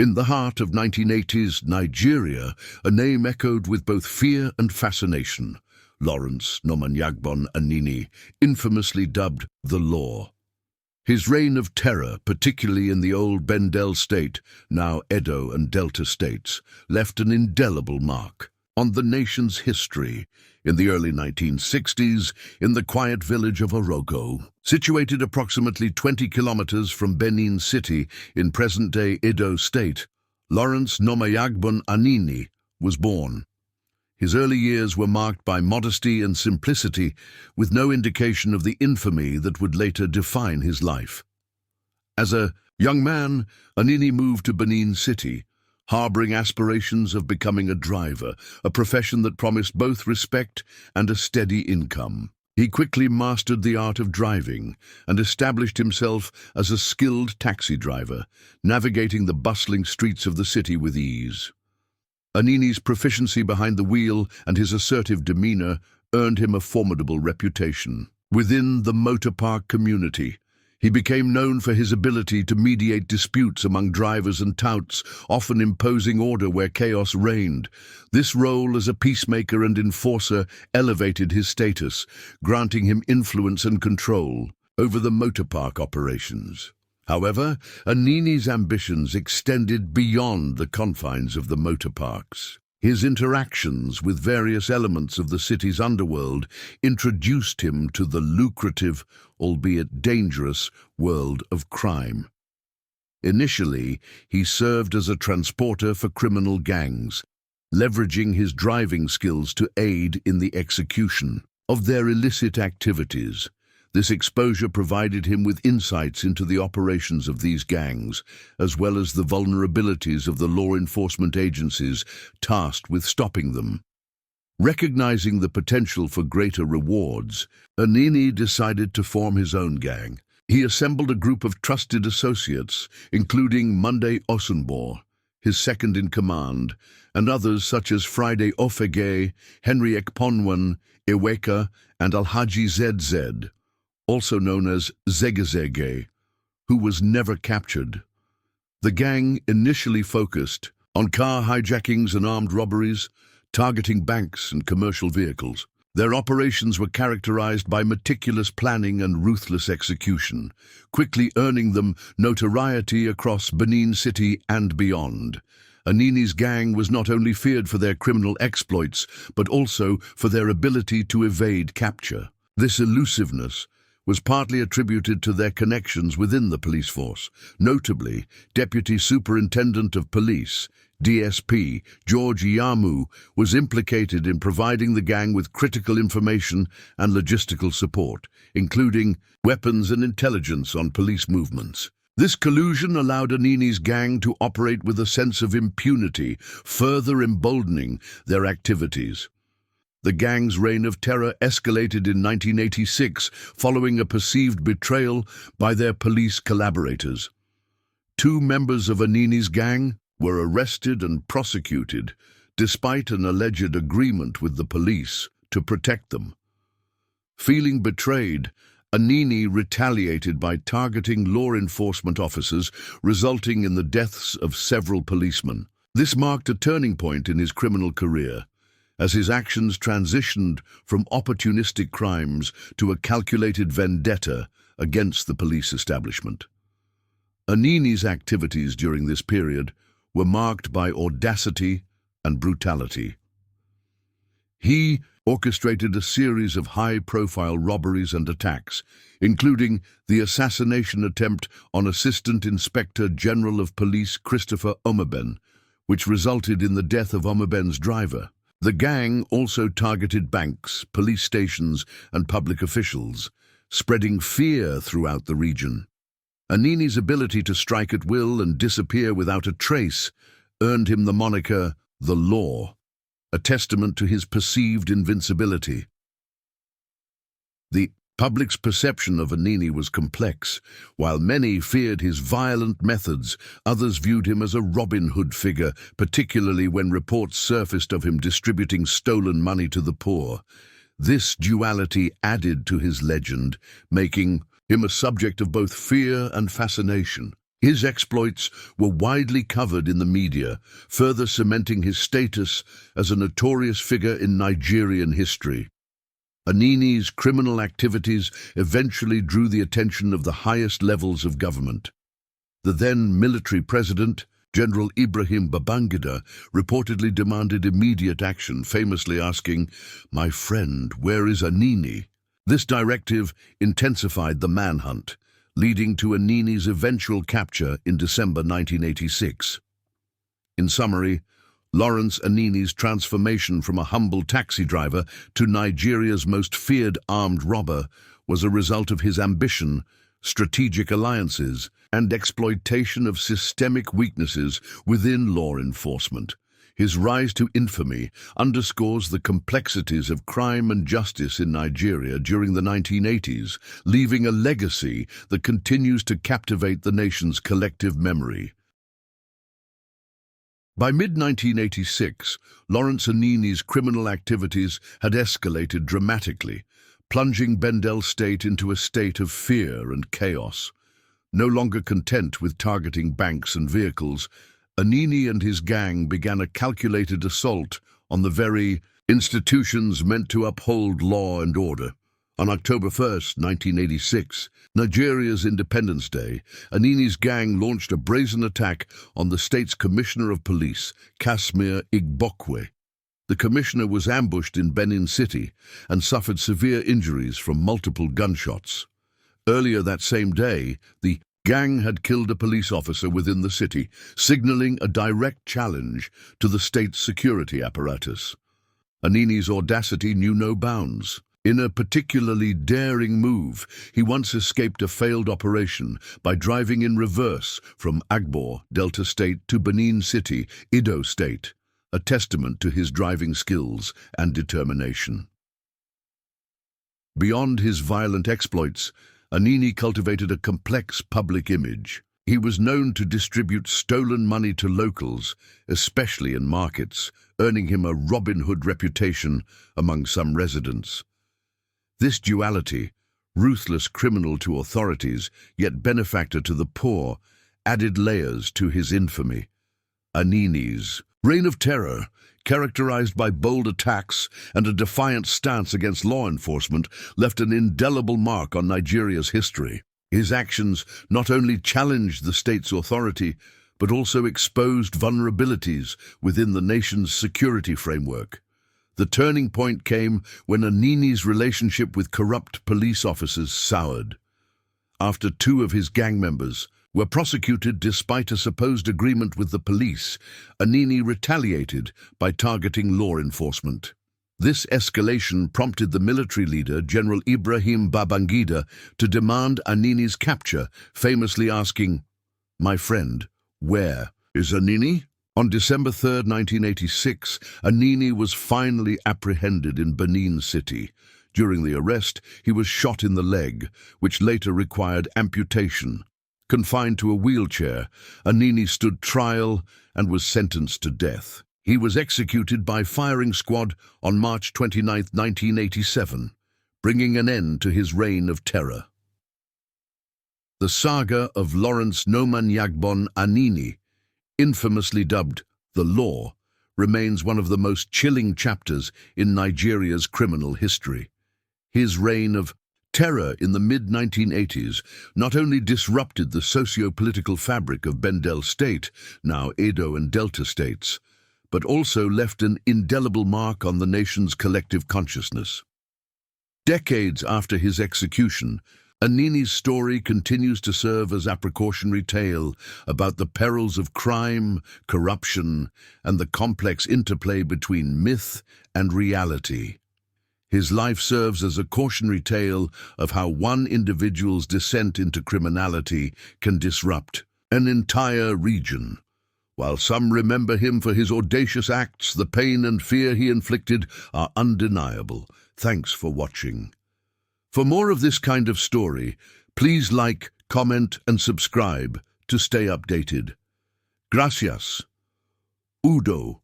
In the heart of 1980s Nigeria, a name echoed with both fear and fascination: Lawrence Nomanyagbon Anini, infamously dubbed the Law. His reign of terror, particularly in the old Bendel state, now Edo and Delta states, left an indelible mark on the nation's history. In the early 1960s, in the quiet village of Orogo, situated approximately 20 kilometers from Benin City in present-day Edo State, Lawrence Nomanyagbon Anini was born. His early years were marked by modesty and simplicity, with no indication of the infamy that would later define his life. As a young man, Anini moved to Benin City, harboring aspirations of becoming a driver, a profession that promised both respect and a steady income. He quickly mastered the art of driving and established himself as a skilled taxi driver, navigating the bustling streets of the city with ease. Anini's proficiency behind the wheel and his assertive demeanor earned him a formidable reputation. Within the motor park community, he became known for his ability to mediate disputes among drivers and touts, often imposing order where chaos reigned. This role as a peacemaker and enforcer elevated his status, granting him influence and control over the motor park operations. However, Anini's ambitions extended beyond the confines of the motor parks. His interactions with various elements of the city's underworld introduced him to the lucrative, albeit dangerous, world of crime. Initially, he served as a transporter for criminal gangs, leveraging his driving skills to aid in the execution of their illicit activities. This exposure provided him with insights into the operations of these gangs, as well as the vulnerabilities of the law enforcement agencies tasked with stopping them. Recognizing the potential for greater rewards, Anini decided to form his own gang. He assembled a group of trusted associates, including Monday Osunbo, his second-in-command, and others such as Friday Ofege, Henry Ekponwan, Iweka, and Alhaji ZZ, also known as Zegezege, who was never captured. The gang initially focused on car hijackings and armed robberies, targeting banks and commercial vehicles. Their operations were characterized by meticulous planning and ruthless execution, quickly earning them notoriety across Benin City and beyond. Anini's gang was not only feared for their criminal exploits, but also for their ability to evade capture. This elusiveness was partly attributed to their connections within the police force. Notably, Deputy Superintendent of Police, DSP, George Yamu, was implicated in providing the gang with critical information and logistical support, including weapons and intelligence on police movements. This collusion allowed Anini's gang to operate with a sense of impunity, further emboldening their activities. The gang's reign of terror escalated in 1986 following a perceived betrayal by their police collaborators. 2 members of Anini's gang were arrested and prosecuted, despite an alleged agreement with the police to protect them. Feeling betrayed, Anini retaliated by targeting law enforcement officers, resulting in the deaths of several policemen. This marked a turning point in his criminal career, as his actions transitioned from opportunistic crimes to a calculated vendetta against the police establishment. Anini's activities during this period were marked by audacity and brutality. He orchestrated a series of high-profile robberies and attacks, including the assassination attempt on Assistant Inspector General of Police Christopher Omaben, which resulted in the death of Omaben's driver. The gang also targeted banks, police stations, and public officials, spreading fear throughout the region. Anini's ability to strike at will and disappear without a trace earned him the moniker the Law, a testament to his perceived invincibility. The public's perception of Anini was complex. While many feared his violent methods, others viewed him as a Robin Hood figure, particularly when reports surfaced of him distributing stolen money to the poor. This duality added to his legend, making him a subject of both fear and fascination. His exploits were widely covered in the media, further cementing his status as a notorious figure in Nigerian history. Anini's criminal activities eventually drew the attention of the highest levels of government. The then military president, General Ibrahim Babangida, reportedly demanded immediate action, famously asking, "My friend, where is Anini?" This directive intensified the manhunt, leading to Anini's eventual capture in December 1986. In summary, Lawrence Anini's transformation from a humble taxi driver to Nigeria's most feared armed robber was a result of his ambition, strategic alliances, and exploitation of systemic weaknesses within law enforcement. His rise to infamy underscores the complexities of crime and justice in Nigeria during the 1980s, leaving a legacy that continues to captivate the nation's collective memory. By mid-1986, Lawrence Anini's criminal activities had escalated dramatically, plunging Benin State into a state of fear and chaos. No longer content with targeting banks and vehicles, Anini and his gang began a calculated assault on the very institutions meant to uphold law and order. On October 1st, 1986, Nigeria's Independence Day, Anini's gang launched a brazen attack on the state's Commissioner of Police, Kasmir Igbokwe. The commissioner was ambushed in Benin City and suffered severe injuries from multiple gunshots. Earlier that same day, the gang had killed a police officer within the city, signaling a direct challenge to the state's security apparatus. Anini's audacity knew no bounds. In a particularly daring move, he once escaped a failed operation by driving in reverse from Agbo, Delta State, to Benin City, Edo State, a testament to his driving skills and determination. Beyond his violent exploits, Anini cultivated a complex public image. He was known to distribute stolen money to locals, especially in markets, earning him a Robin Hood reputation among some residents. This duality, ruthless criminal to authorities, yet benefactor to the poor, added layers to his infamy. Anini's reign of terror, characterized by bold attacks and a defiant stance against law enforcement, left an indelible mark on Nigeria's history. His actions not only challenged the state's authority, but also exposed vulnerabilities within the nation's security framework. The turning point came when Anini's relationship with corrupt police officers soured. After two of his gang members were prosecuted despite a supposed agreement with the police, Anini retaliated by targeting law enforcement. This escalation prompted the military leader, General Ibrahim Babangida, to demand Anini's capture, famously asking, "My friend, where is Anini?" On December 3, 1986, Anini was finally apprehended in Benin City. During the arrest, he was shot in the leg, which later required amputation. Confined to a wheelchair, Anini stood trial and was sentenced to death. He was executed by firing squad on March 29, 1987, bringing an end to his reign of terror. The saga of Lawrence Nomanyagbon Anini, infamously dubbed the Law, remains one of the most chilling chapters in Nigeria's criminal history. His reign of terror in the mid-1980s not only disrupted the socio-political fabric of Benin State, now Edo and Delta states, but also left an indelible mark on the nation's collective consciousness. Decades after his execution, Anini's story continues to serve as a precautionary tale about the perils of crime, corruption, and the complex interplay between myth and reality. His life serves as a cautionary tale of how one individual's descent into criminality can disrupt an entire region. While some remember him for his audacious acts, the pain and fear he inflicted are undeniable. Thanks for watching. For more of this kind of story, please like, comment, and subscribe to stay updated. Gracias. Udo.